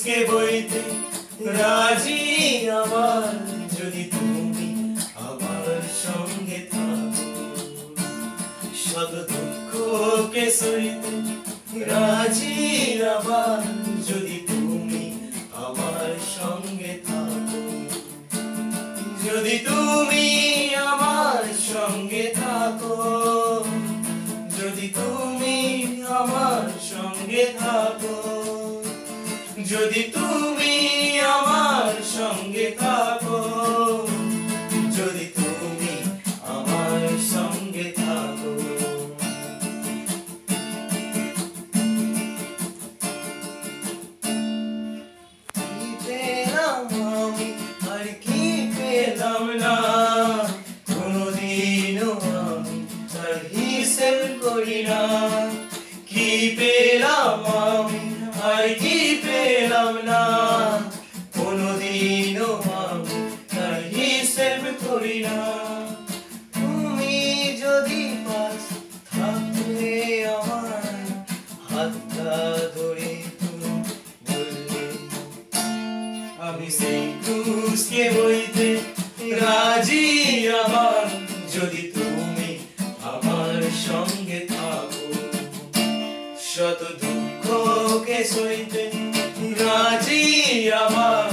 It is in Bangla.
ক্রুশকে বইতে রাজি আমার, যদি তুমি আমার সঙ্গে থাকো। শত দুঃখকে সইতে রাজি আমার, যদি তুমি আমার সঙ্গে থাকো। যদি তুমি আমার সঙ্গে থাকো, যদি তুমি আমার সঙ্গে থাকো, যদি তুমি আমার সঙ্গে থাকো, যদি তুমি আমার সঙ্গে থাকো। কি পেলাম আমি আর কি পেলাম না, কোনদিনও আমি তার হিসেব করি না। কি পেলাম আমি আর কি পেলাম না, কোনদিনও আমি তার হিসেব করি না। তুমি যদি পাশ থাকলে আমার হাতটা ধরে তুমি বললে, আমি সেই ক্রুশকে বইতে রাজি আমার, যদি তুমি আমার সঙ্গে থাকো। শত দুঃখকে সইতে রাজি আমার,